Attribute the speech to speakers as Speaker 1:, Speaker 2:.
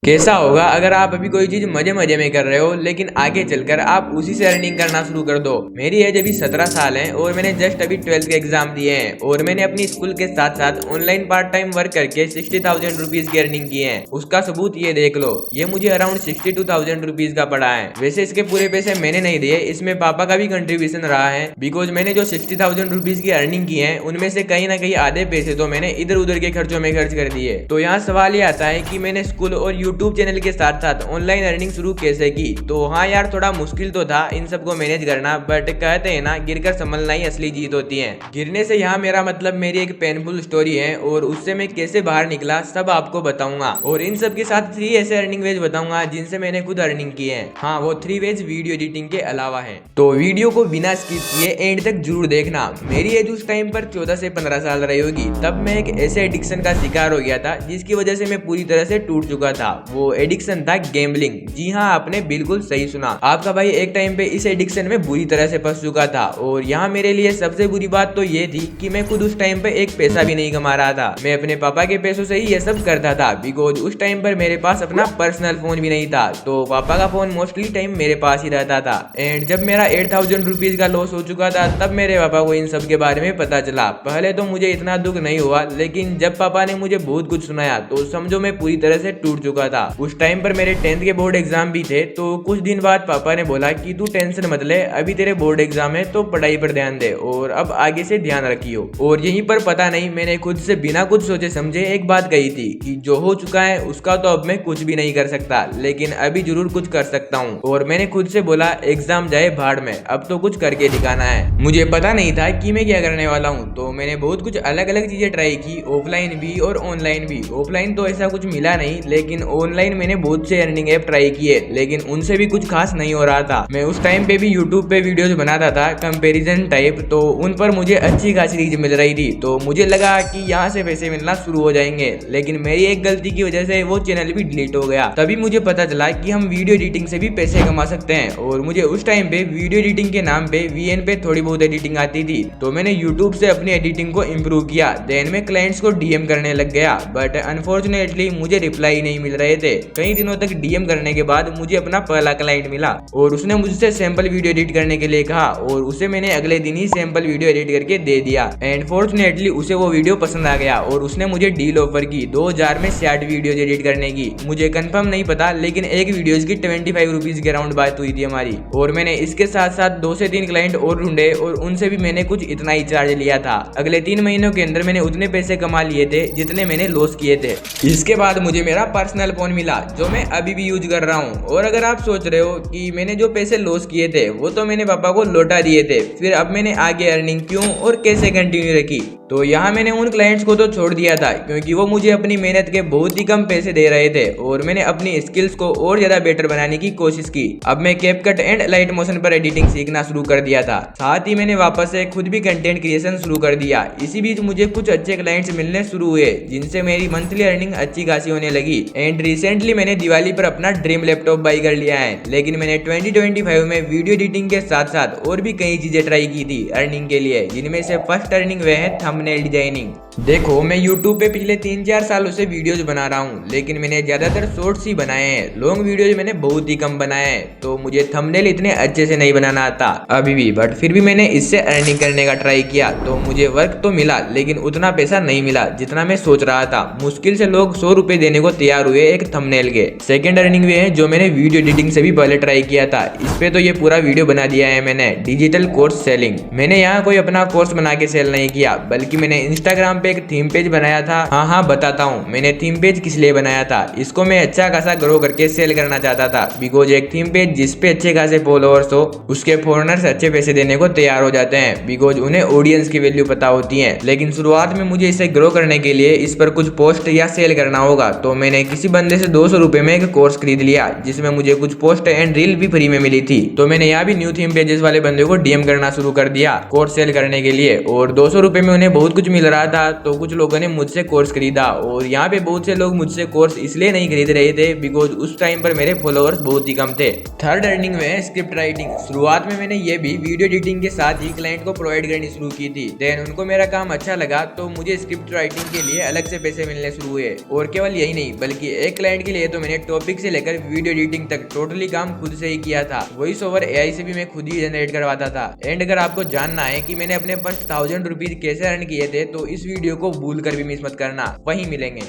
Speaker 1: कैसा होगा अगर आप अभी कोई चीज मजे मजे में कर रहे हो लेकिन आगे चलकर आप उसी से अर्निंग करना शुरू कर दो। मेरी एज अभी 17 साल है और मैंने जस्ट अभी 12th के एग्जाम दिए हैं और मैंने अपनी स्कूल के साथ साथ ऑनलाइन पार्ट टाइम वर्क करके 60,000 रुपीज की अर्निंग की है। उसका सबूत ये देख लो, ये मुझे अराउंड 62,000 रुपीज का पड़ा है। वैसे इसके पूरे पैसे मैंने नहीं दिए, इसमें पापा का भी कंट्रीब्यूशन रहा है, बिकॉज मैंने जो 60,000 रुपीज की अर्निंग की है उनमें से कहीं ना कहीं आधे पैसे तो मैंने इधर उधर के खर्चों में खर्च कर दिए। तो यहाँ सवाल ये आता है कि मैंने स्कूल और यूट्यूब चैनल के साथ साथ ऑनलाइन अर्निंग शुरू कैसे की। तो हाँ यार, थोड़ा मुश्किल तो था इन सबको मैनेज करना, बट कहते हैं ना, गिरकर संभलना ही असली जीत होती है। गिरने से यहाँ मेरा मतलब मेरी एक पेनफुल स्टोरी है और उससे मैं कैसे बाहर निकला सब आपको बताऊंगा। और इन सब के साथ 3 ऐसे अर्निंग वेज बताऊंगा जिनसे मैंने खुद अर्निंग की है। हाँ, वो 3 वेज वीडियो एडिटिंग के अलावा है। तो वीडियो को बिना स्किप किए एंड तक जरूर देखना। मेरी एज उस टाइम पर 14 से 15 साल रही होगी। तब मैं एक ऐसे एडिक्शन का शिकार हो गया था जिसकी वजह से मैं पूरी तरह से टूट चुका था। वो एडिक्शन था गैम्बलिंग। जी हाँ, आपने बिल्कुल सही सुना। आपका भाई एक टाइम पे इस एडिक्शन में बुरी तरह से फंस चुका था। और यहाँ मेरे लिए सबसे बुरी बात तो ये थी कि मैं खुद उस टाइम पे एक पैसा भी नहीं कमा रहा था। मैं अपने पापा के पैसों से ही ये सब करता था, बिकॉज उस टाइम पर मेरे पास अपना पर्सनल फोन भी नहीं था। तो पापा का फोन मोस्टली टाइम मेरे पास ही रहता था। एंड जब मेरा 8,000 रुपीज का लॉस हो चुका था तब मेरे पापा को इन सब के बारे में पता चला। पहले तो मुझे इतना दुख नहीं हुआ, लेकिन जब पापा ने मुझे बहुत कुछ सुनाया तो समझो मैं पूरी तरह से टूट चुका था। उस टाइम पर मेरे 10th के बोर्ड एग्जाम भी थे। तो कुछ दिन बाद पापा ने बोला कि तू टेंशन मत ले, अभी तेरे बोर्ड एग्जाम है तो पढ़ाई पर ध्यान दे और अब आगे से ध्यान रखियो। और यहीं पर पता नहीं मैंने खुद से बिना कुछ सोचे समझे एक बात कही थी कि जो हो चुका है उसका तो अब मैं कुछ भी नहीं कर सकता, लेकिन अभी जरूर कुछ कर सकता हूँ। और मैंने खुद से बोला एग्जाम जाए भाड़ में, अब तो कुछ करके दिखाना है। मुझे पता नहीं था कि मैं क्या करने वाला हूँ, तो मैंने बहुत कुछ अलग अलग चीजें ट्राई की, ऑफलाइन भी और ऑनलाइन भी। ऑफलाइन तो ऐसा कुछ मिला नहीं, लेकिन ऑनलाइन मैंने बहुत से अर्निंग ऐप ट्राई किए, लेकिन उनसे भी कुछ खास नहीं हो रहा था। मैं उस टाइम पे भी यूट्यूब पे वीडियोस बनाता था कंपैरिजन टाइप, तो उन पर मुझे अच्छी खासी रीच मिल रही थी। तो मुझे लगा कि यहाँ से पैसे मिलना शुरू हो जाएंगे, लेकिन मेरी एक गलती की वजह से वो चैनल भी डिलीट हो गया। तभी मुझे पता चला कि हम वीडियो एडिटिंग से भी पैसे कमा सकते हैं। और मुझे उस टाइम पे वीडियो एडिटिंग के नाम पे VN पे थोड़ी बहुत एडिटिंग आती थी। तो मैंने यूट्यूब से अपनी एडिटिंग को इम्प्रूव किया। देन मैं क्लाइंट्स को DM करने लग गया, बट अनफॉर्चुनेटली मुझे रिप्लाई नहीं मिल रहे थे। कई दिनों तक DM करने के बाद मुझे अपना पहला क्लाइंट मिला और उसने मुझसे सैंपल वीडियो एडिट करने के लिए कहा और उसे मैंने अगले दिन ही सैंपल वीडियो एडिट करके दे दिया। एंड फॉर्चुनेटली उसे वो वीडियो पसंद आ गया और उसने मुझे डील ऑफर की 2000 में 60 वीडियो एडिट करने की। मुझे कंफर्म नहीं पता, लेकिन एक वीडियो की 25 रुपीज के अराउंड बात हुई थी हमारी। और मैंने इसके साथ साथ 2 से 3 क्लाइंट और ढूंढे और उनसे भी मैंने कुछ इतना ही चार्ज लिया था। अगले 3 महीनों के अंदर मैंने उतने पैसे कमा लिए थे जितने मैंने लॉस किए थे। इसके बाद मुझे मेरा पर्सनल फोन मिला जो मैं अभी भी यूज कर रहा हूँ। और अगर आप सोच रहे हो कि मैंने जो पैसे लॉस किए थे वो तो मैंने पापा को लौटा दिए थे, फिर अब मैंने आगे अर्निंग क्यों और कैसे कंटिन्यू रखी, तो यहाँ मैंने उन क्लाइंट्स को तो छोड़ दिया था क्योंकि वो मुझे अपनी मेहनत के बहुत ही कम पैसे दे रहे थे और मैंने अपनी स्किल्स को और ज्यादा बेटर बनाने की कोशिश की। अब मैं कैपकट एंड लाइट मोशन पर एडिटिंग सीखना शुरू कर दिया था। साथ ही मैंने वापस से खुद भी कंटेंट क्रिएशन शुरू कर दिया। इसी बीच मुझे कुछ अच्छे क्लाइंट्स मिलने शुरू हुए जिनसे मेरी मंथली अर्निंग अच्छी खासी होने लगी। एंड रिसेंटली मैंने दिवाली पर अपना ड्रीम लैपटॉप बाई कर लिया है। लेकिन मैंने 2025 में वीडियो एडिटिंग के साथ साथ और भी कई चीजें ट्राई की थी अर्निंग के लिए, जिनमें से फर्स्ट अर्निंग वह है थंबनेल डिजाइनिंग। देखो, मैं YouTube पे पिछले 3-4 सालों से वीडियोस बना रहा हूँ, लेकिन मैंने ज्यादातर शॉर्ट्स ही बनाए हैं। लॉन्ग वीडियोस मैंने बहुत ही कम बनाए हैं, तो मुझे थंबनेल इतने अच्छे से नहीं बनाना आता अभी भी। बट फिर भी मैंने इससे अर्निंग करने का ट्राई किया, तो मुझे वर्क तो मिला, लेकिन उतना पैसा नहीं मिला जितना मैं सोच रहा था। मुश्किल से लोग 100 रुपए देने को तैयार हुए एक थंबनेल के। सेकेंड अर्निंग वे है जो मैंने वीडियो एडिटिंग से भी पहले ट्राई किया था। इस पे तो ये पूरा वीडियो बना दिया है मैंने, डिजिटल कोर्स सेलिंग। मैंने यहाँ कोई अपना कोर्स बना के सेल नहीं किया, बल्कि मैंने इंस्टाग्राम पे एक थीम पेज बनाया था। हाँ, बताता हूँ मैंने थीम पेज किस लिए बनाया था। इसको मैं अच्छा खासा ग्रो करके सेल करना चाहता था, बिकॉज एक थीम पेज जिस पे अच्छे खासे फॉलोअर्स हो उसके फॉरेनर्स अच्छे पैसे देने को तैयार हो जाते हैं, बिकॉज उन्हें ऑडियंस की वैल्यू पता होती है। लेकिन शुरुआत में मुझे इसे ग्रो करने के लिए इस पर कुछ पोस्ट या सेल करना होगा। तो मैंने किसी बंदे से 200 रुपए में एक कोर्स खरीद लिया, जिसमें मुझे कुछ पोस्ट एंड रील भी फ्री में मिली थी। तो मैंने यहाँ भी न्यू थीम पेजेस वाले बंदे को DM करना शुरू कर दिया कोर्स सेल करने के लिए। और 200 रुपए में उन्हें बहुत कुछ मिल रहा था, तो कुछ लोगों ने मुझसे कोर्स खरीदा। और यहाँ पे बहुत से लोग मुझसे कोर्स इसलिए नहीं खरीद रहे थे बिकॉज उस टाइम पर मेरे फॉलोअर्स बहुत ही कम थे। थर्ड अर्निंग में है स्क्रिप्ट राइटिंग। शुरुआत में मैंने ये भी वीडियो एडिटिंग के साथ ही क्लाइंट को प्रोवाइड करनी शुरू की थी। देन उनको मेरा काम अच्छा लगा तो मुझे स्क्रिप्ट राइटिंग के लिए अलग से पैसे मिलने शुरू हुए। और केवल यही नहीं, बल्कि एक क्लाइंट के लिए तो मैंने टॉपिक से लेकर वीडियो एडिटिंग तक टोटली काम खुद से ही किया था। वॉइस ओवर AI से भी मैं खुद ही जनरेट करवाता था। एंड अगर आपको जानना है कि मैंने अपने फर्स्ट 1000 रुपीज कैसे अर्न किए थे तो इस वीडियो को भूल कर भी मिस मत करना, वहीं मिलेंगे।